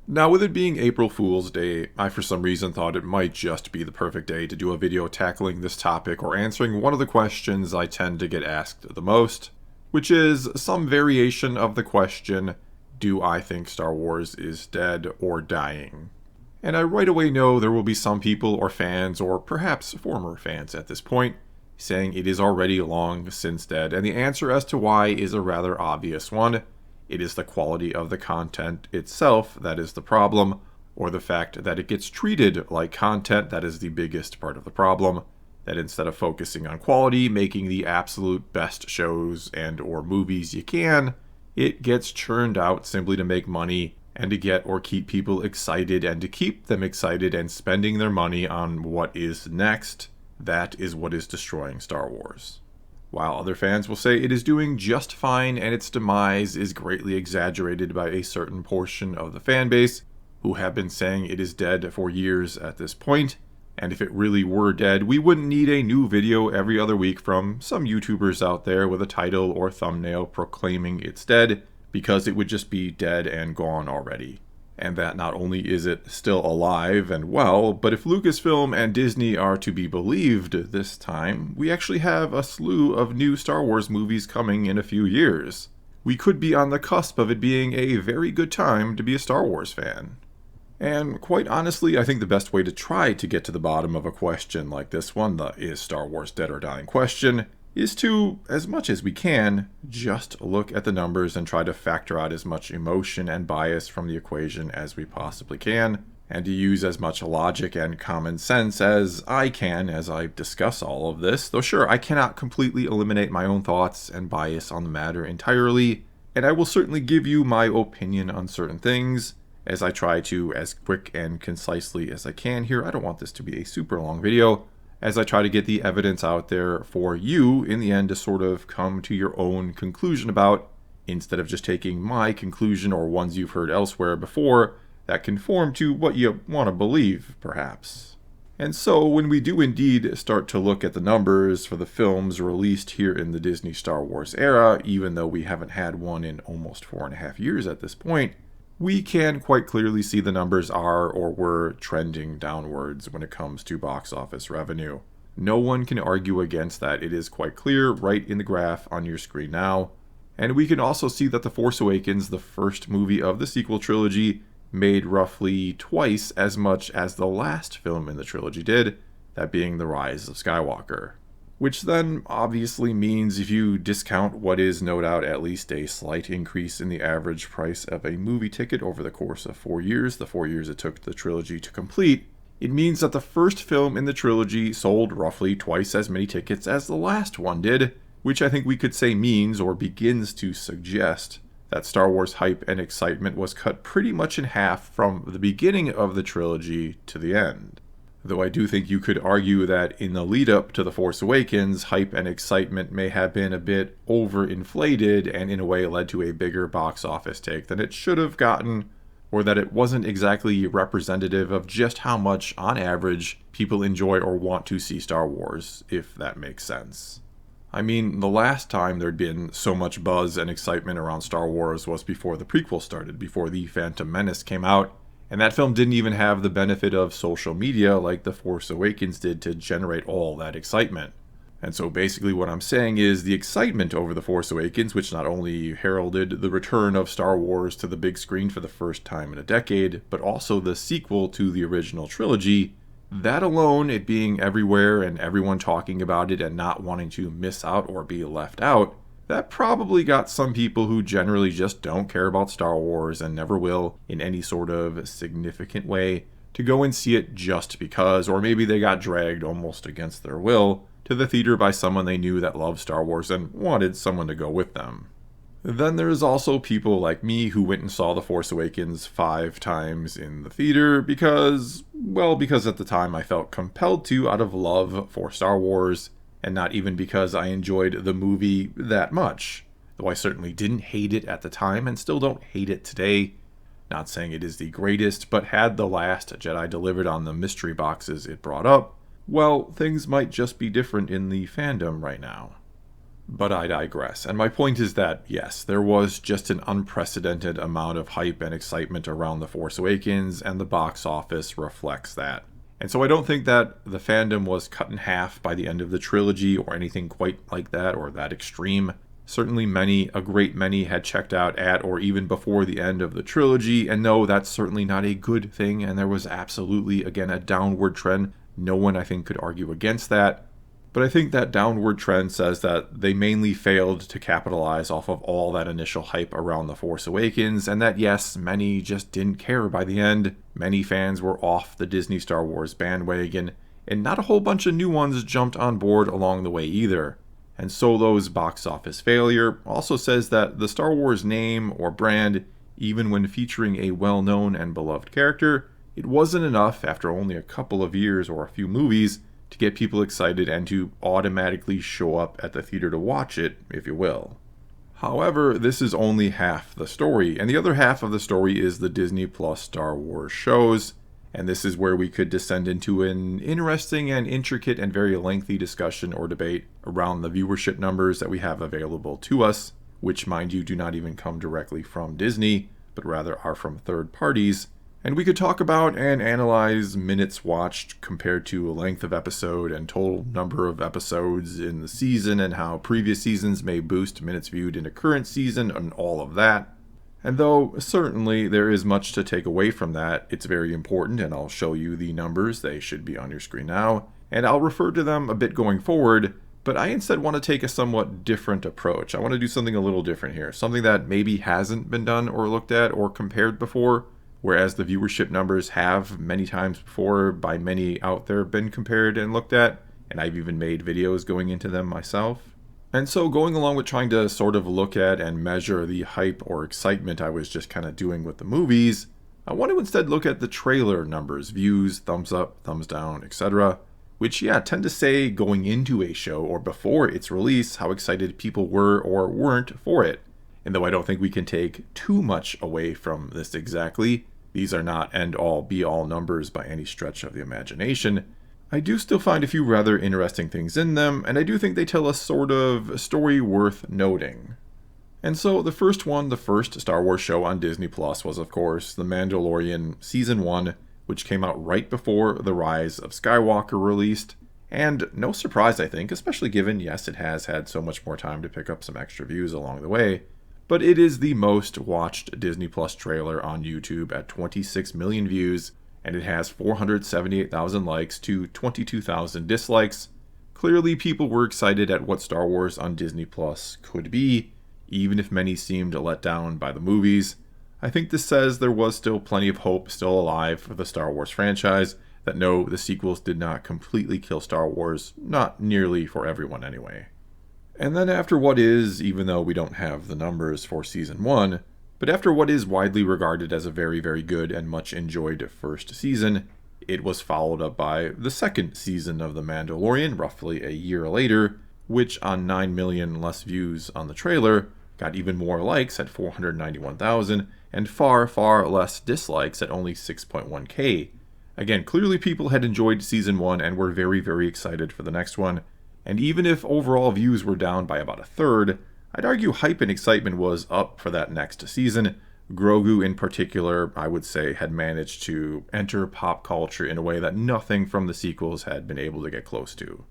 Now, with it being April Fool's Day, I for some reason thought it might just be the perfect day to do a video tackling this topic or answering one of the questions I tend to get asked the most, which is some variation of the question, do I think Star Wars is dead or dying? And I right away know there will be some people or fans, or perhaps former fans at this point, saying it is already long since dead, and the answer as to why is a rather obvious one. It is the quality of the content itself that is the problem, or the fact that it gets treated like content that is the biggest part of the problem, that instead of focusing on quality, making the absolute best shows and or movies you can, it gets churned out simply to make money and to get or keep people excited and to keep them excited and spending their money on what is next. That is what is destroying Star Wars. While other fans will say it is doing just fine and its demise is greatly exaggerated by a certain portion of the fan base, who have been saying it is dead for years at this point, and if it really were dead, we wouldn't need a new video every other week from some YouTubers out there with a title or thumbnail proclaiming it's dead, because it would just be dead and gone already. And that not only is it still alive and well, but if Lucasfilm and Disney are to be believed this time, we actually have a slew of new Star Wars movies coming in a few years. We could be on the cusp of it being a very good time to be a Star Wars fan. And quite honestly, I think the best way to try to get to the bottom of a question like this one, the is Star Wars dead or dying question, is to, as much as we can, just look at the numbers and try to factor out as much emotion and bias from the equation as we possibly can, and to use as much logic and common sense as I can as I discuss all of this, though sure, I cannot completely eliminate my own thoughts and bias on the matter entirely, and I will certainly give you my opinion on certain things, as I try to, as quick and concisely as I can here. I don't want this to be a super long video, as I try to get the evidence out there for you in the end to sort of come to your own conclusion about, instead of just taking my conclusion or ones you've heard elsewhere before that conform to what you want to believe, perhaps. And so when we do indeed start to look at the numbers for the films released here in the Disney Star Wars era, even though we haven't had one in almost 4.5 years at this point, we can quite clearly see the numbers are or were trending downwards when it comes to box office revenue. No one can argue against that. It is quite clear right in the graph on your screen now. And we can also see that The Force Awakens, the first movie of the sequel trilogy, made roughly twice as much as the last film in the trilogy did, that being The Rise of Skywalker. Which then obviously means if you discount what is no doubt at least a slight increase in the average price of a movie ticket over the course of 4 years, the 4 years it took the trilogy to complete, it means that the first film in the trilogy sold roughly twice as many tickets as the last one did, which I think we could say means or begins to suggest that Star Wars hype and excitement was cut pretty much in half from the beginning of the trilogy to the end. Though I do think you could argue that in the lead up to The Force Awakens, hype and excitement may have been a bit overinflated and in a way led to a bigger box office take than it should have gotten, or that it wasn't exactly representative of just how much, on average, people enjoy or want to see Star Wars, if that makes sense. I mean, the last time there'd been so much buzz and excitement around Star Wars was before the prequel started, before The Phantom Menace came out. And that film didn't even have the benefit of social media like The Force Awakens did to generate all that excitement. And so basically what I'm saying is the excitement over The Force Awakens, which not only heralded the return of Star Wars to the big screen for the first time in a decade, but also the sequel to the original trilogy, that alone, it being everywhere and everyone talking about it and not wanting to miss out or be left out, that probably got some people who generally just don't care about Star Wars and never will in any sort of significant way to go and see it just because, or maybe they got dragged almost against their will to the theater by someone they knew that loved Star Wars and wanted someone to go with them. Then there's also people like me who went and saw The Force Awakens 5 times in the theater because at the time I felt compelled to out of love for Star Wars, and not even because I enjoyed the movie that much, though I certainly didn't hate it at the time and still don't hate it today. Not saying it is the greatest, but had The Last Jedi delivered on the mystery boxes it brought up, well, things might just be different in the fandom right now. But I digress, and my point is that, yes, there was just an unprecedented amount of hype and excitement around The Force Awakens, and the box office reflects that. And so I don't think that the fandom was cut in half by the end of the trilogy or anything quite like that or that extreme. Certainly a great many had checked out at or even before the end of the trilogy, and no, that's certainly not a good thing, and there was absolutely, again, a downward trend. No one, I think, could argue against that. But I think that downward trend says that they mainly failed to capitalize off of all that initial hype around The Force Awakens, and that yes, many just didn't care by the end. Many fans were off the Disney Star Wars bandwagon, and not a whole bunch of new ones jumped on board along the way either. And Solo's box office failure also says that the Star Wars name or brand, even when featuring a well-known and beloved character, it wasn't enough after only a couple of years or a few movies to get people excited and to automatically show up at the theater to watch it, if you will. However, this is only half the story, and the other half of the story is the Disney Plus Star Wars shows, and this is where we could descend into an interesting and intricate and very lengthy discussion or debate around the viewership numbers that we have available to us, which, mind you, do not even come directly from Disney, but rather are from third parties. And we could talk about and analyze minutes watched compared to length of episode and total number of episodes in the season, and how previous seasons may boost minutes viewed in a current season and all of that. And though certainly there is much to take away from that, it's very important, and I'll show you the numbers. They should be on your screen now, and I'll refer to them a bit going forward, but I instead want to take a somewhat different approach. I want to do something a little different here, something that maybe hasn't been done or looked at or compared before, whereas the viewership numbers have many times before by many out there been compared and looked at, and I've even made videos going into them myself. And so going along with trying to sort of look at and measure the hype or excitement I was just kind of doing with the movies, I want to instead look at the trailer numbers, views, thumbs up, thumbs down, etc., which, tend to say going into a show or before its release how excited people were or weren't for it. And though I don't think we can take too much away from this exactly, these are not end-all be-all numbers by any stretch of the imagination, I do still find a few rather interesting things in them, and I do think they tell a sort of story worth noting. And so the first Star Wars show on Disney Plus was, of course, The Mandalorian Season 1, which came out right before The Rise of Skywalker released. And no surprise, I think, especially given, yes, it has had so much more time to pick up some extra views along the way, but it is the most watched Disney Plus trailer on YouTube at 26 million views, and it has 478,000 likes to 22,000 dislikes. Clearly, people were excited at what Star Wars on Disney Plus could be, even if many seemed let down by the movies. I think this says there was still plenty of hope still alive for the Star Wars franchise, that no, the sequels did not completely kill Star Wars, not nearly for everyone anyway. And then after what is, even though we don't have the numbers for Season 1, but after what is widely regarded as a very, very good and much enjoyed first season, it was followed up by the second season of The Mandalorian roughly a year later, which on 9 million less views on the trailer, got even more likes at 491,000, and far, far less dislikes at only 6.1k. Again, clearly people had enjoyed Season 1 and were very, very excited for the next one, and even if overall views were down by about a third, I'd argue hype and excitement was up for that next season. Grogu in particular, I would say, had managed to enter pop culture in a way that nothing from the sequels had been able to get close to.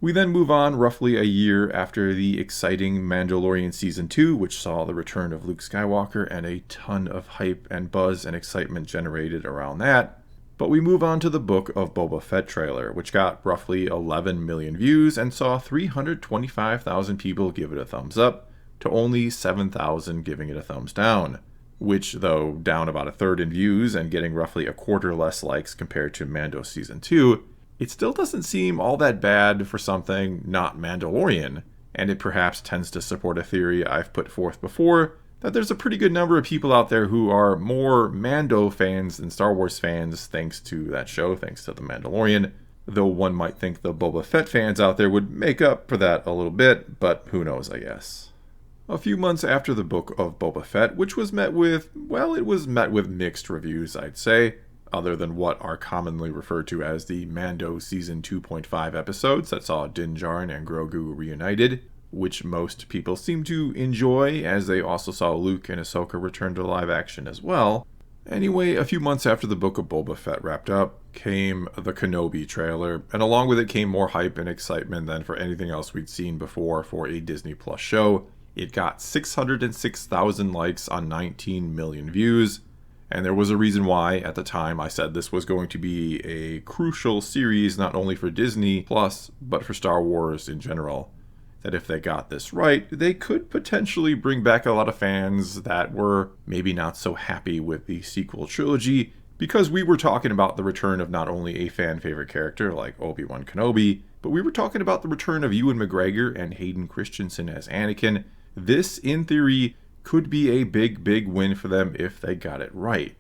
We then move on roughly a year after the exciting Mandalorian Season 2, which saw the return of Luke Skywalker and a ton of hype and buzz and excitement generated around that. But we move on to the Book of Boba Fett trailer, which got roughly 11 million views and saw 325,000 people give it a thumbs up, to only 7,000 giving it a thumbs down, which, though down about a third in views and getting roughly a quarter less likes compared to Mando Season 2, it still doesn't seem all that bad for something not Mandalorian, and it perhaps tends to support a theory I've put forth before, that there's a pretty good number of people out there who are more Mando fans than Star Wars fans thanks to that show, thanks to The Mandalorian, though one might think the Boba Fett fans out there would make up for that a little bit, but who knows, I guess. A few months after the Book of Boba Fett, which was met with, mixed reviews, I'd say, other than what are commonly referred to as the Mando Season 2.5 episodes that saw Din Djarin and Grogu reunited. which most people seem to enjoy, as they also saw Luke and Ahsoka return to live action as well. Anyway, a few months after the Book of Boba Fett wrapped up, came the Kenobi trailer, and along with it came more hype and excitement than for anything else we'd seen before for a Disney Plus show. It got 606,000 likes on 19 million views, and there was a reason why at the time I said this was going to be a crucial series not only for Disney Plus, but for Star Wars in general. That if they got this right, they could potentially bring back a lot of fans that were maybe not so happy with the sequel trilogy, because we were talking about the return of not only a fan favorite character like Obi-Wan Kenobi, but we were talking about the return of Ewan McGregor and Hayden Christensen as Anakin. This, in theory, could be a big win for them if they got it right.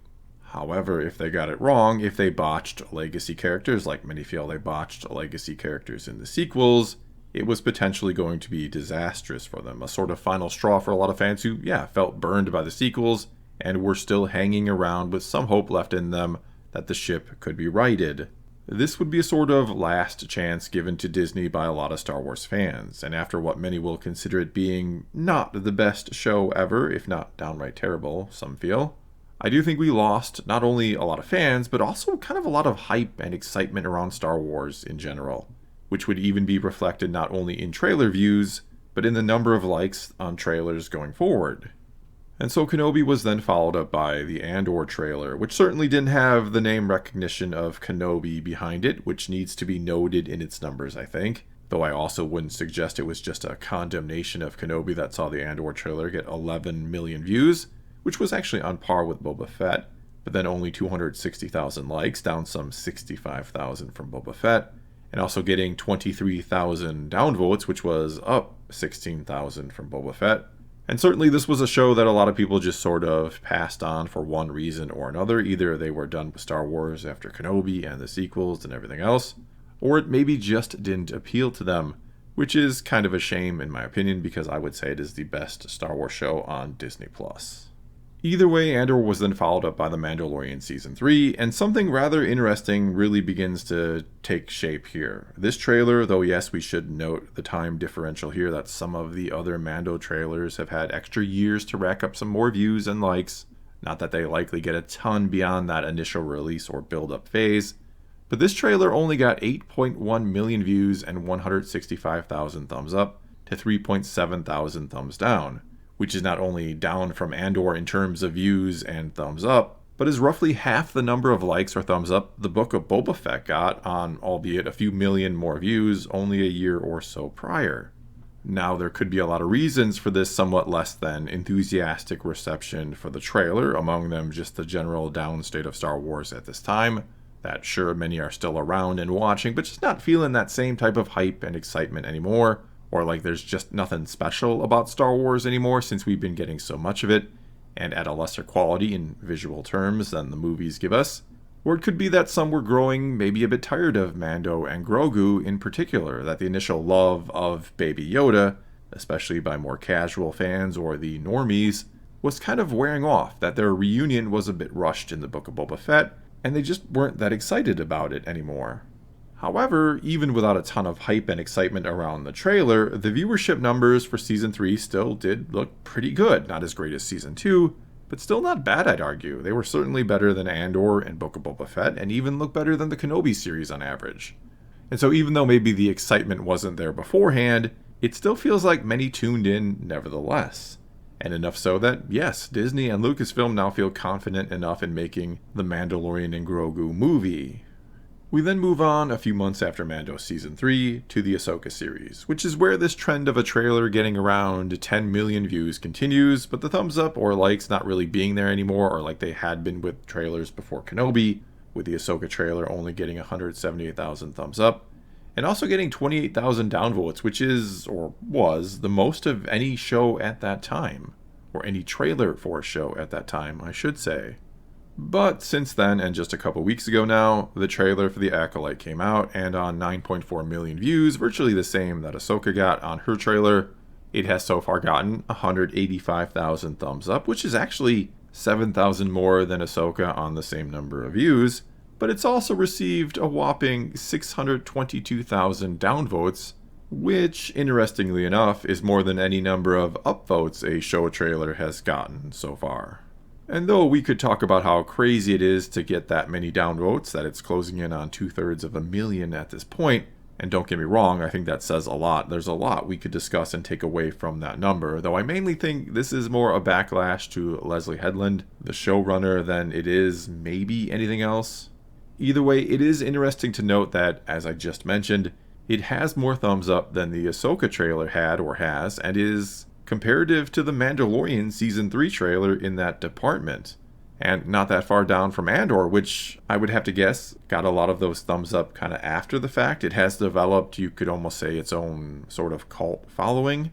However, if they got it wrong, if they botched legacy characters, like many feel they botched legacy characters in the sequels, it was potentially going to be disastrous for them. A sort of final straw for a lot of fans who, felt burned by the sequels and were still hanging around with some hope left in them that the ship could be righted. This would be a sort of last chance given to Disney by a lot of Star Wars fans, and after what many will consider it being not the best show ever, if not downright terrible, some feel, I do think we lost not only a lot of fans, but also kind of a lot of hype and excitement around Star Wars in general, which would even be reflected not only in trailer views, but in the number of likes on trailers going forward. And so Kenobi was then followed up by the Andor trailer, which certainly didn't have the name recognition of Kenobi behind it, which needs to be noted in its numbers, I think. Though I also wouldn't suggest it was just a condemnation of Kenobi that saw the Andor trailer get 11 million views, which was actually on par with Boba Fett, but then only 260,000 likes, down some 65,000 from Boba Fett, and also getting 23,000 downvotes, which was up 16,000 from Boba Fett. And certainly this was a show that a lot of people just sort of passed on for one reason or another. Either they were done with Star Wars after Kenobi and the sequels and everything else, or it maybe just didn't appeal to them, which is kind of a shame in my opinion, because I would say it is the best Star Wars show on Disney+. Either way, Andor was then followed up by The Mandalorian Season 3, and something rather interesting really begins to take shape here. This trailer, though yes, we should note the time differential here that some of the other Mando trailers have had extra years to rack up some more views and likes, not that they likely get a ton beyond that initial release or build-up phase, but this trailer only got 8.1 million views and 165,000 thumbs up to 3.7 thousand thumbs down, which is not only down from Andor in terms of views and thumbs up, but is roughly half the number of likes or thumbs up the Book of Boba Fett got on, albeit a few million more views, only a year or so prior. Now, there could be a lot of reasons for this somewhat less than enthusiastic reception for the trailer, among them just the general down state of Star Wars at this time, that sure, many are still around and watching, but just not feeling that same type of hype and excitement anymore, or like there's just nothing special about Star Wars anymore since we've been getting so much of it, and at a lesser quality in visual terms than the movies give us. Or it could be that some were growing maybe a bit tired of Mando and Grogu in particular, that the initial love of Baby Yoda, especially by more casual fans or the normies, was kind of wearing off, that their reunion was a bit rushed in the Book of Boba Fett, and they just weren't that excited about it anymore. However, even without a ton of hype and excitement around the trailer, the viewership numbers for Season 3 still did look pretty good. Not as great as Season 2, but still not bad, I'd argue. They were certainly better than Andor and Book of Boba Fett, and even look better than the Kenobi series on average. And so even though maybe the excitement wasn't there beforehand, it still feels like many tuned in nevertheless. And enough so that, yes, Disney and Lucasfilm now feel confident enough in making the Mandalorian and Grogu movie. We then move on a few months after Mando Season 3 to the Ahsoka series, which is where this trend of a trailer getting around 10 million views continues, but the thumbs up or likes not really being there anymore, or like they had been with trailers before Kenobi, with the Ahsoka trailer only getting 178,000 thumbs up, and also getting 28,000 downvotes, which is, or was, the most of any show at that time, or any trailer for a show at that time, I should say. But since then, and just a couple weeks ago now, the trailer for The Acolyte came out, and on 9.4 million views, virtually the same that Ahsoka got on her trailer, it has so far gotten 185,000 thumbs up, which is actually 7,000 more than Ahsoka on the same number of views, but it's also received a whopping 622,000 downvotes, which, interestingly enough, is more than any number of upvotes a show trailer has gotten so far. And though we could talk about how crazy it is to get that many downvotes, that it's closing in on 2/3 at this point, and don't get me wrong, I think that says a lot. There's a lot we could discuss and take away from that number, though I mainly think this is more a backlash to Leslie Headland, the showrunner, than it is maybe anything else. Either way, it is interesting to note that, as I just mentioned, it has more thumbs up than the Ahsoka trailer had or has, and is comparative to the Mandalorian Season 3 trailer in that department. And not that far down from Andor, which I would have to guess got a lot of those thumbs up kind of after the fact. It has developed, you could almost say, its own sort of cult following.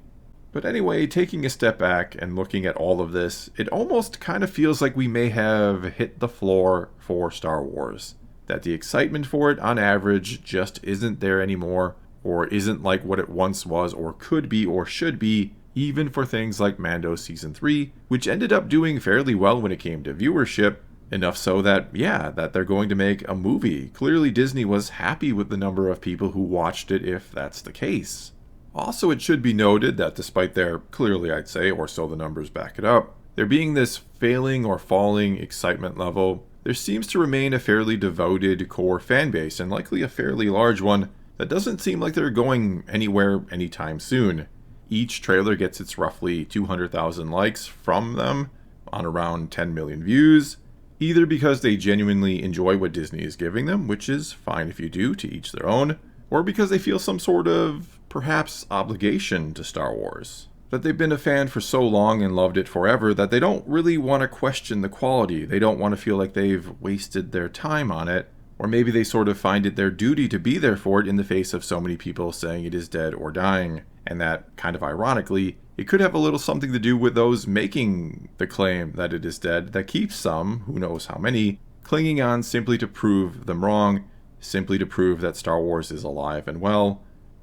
But anyway, taking a step back and looking at all of this, it almost kind of feels like we may have hit the floor for Star Wars. That the excitement for it, on average, just isn't there anymore, or isn't like what it once was, or could be, or should be, even for things like Mando Season 3, which ended up doing fairly well when it came to viewership, enough so that, that they're going to make a movie. Clearly Disney was happy with the number of people who watched it if that's the case. Also, it should be noted that despite their, clearly I'd say, or so the numbers back it up, there being this failing or falling excitement level, there seems to remain a fairly devoted core fan base, and likely a fairly large one, that doesn't seem like they're going anywhere anytime soon. Each trailer gets its roughly 200,000 likes from them on around 10 million views, either because they genuinely enjoy what Disney is giving them, which is fine if you do, to each their own, or because they feel some sort of, perhaps, obligation to Star Wars. That they've been a fan for so long and loved it forever that they don't really want to question the quality. They don't want to feel like they've wasted their time on it, or maybe they sort of find it their duty to be there for it in the face of so many people saying it is dead or dying. And that, kind of ironically, it could have a little something to do with those making the claim that it is dead that keeps some, who knows how many, clinging on simply to prove them wrong, simply to prove that Star Wars is alive and well,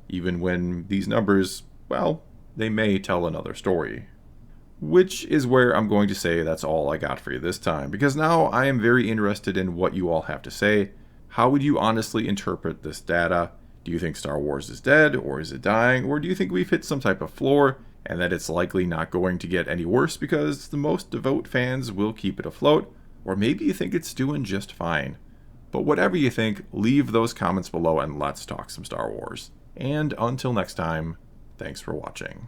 even when these numbers, well, they may tell another story. Which is where I'm going to say that's all I got for you this time, because now I am very interested in what you all have to say. How would you honestly interpret this data? Do you think Star Wars is dead, or is it dying, or do you think we've hit some type of floor, and that it's likely not going to get any worse because the most devout fans will keep it afloat, or maybe you think it's doing just fine? But whatever you think, leave those comments below and let's talk some Star Wars. And until next time, thanks for watching.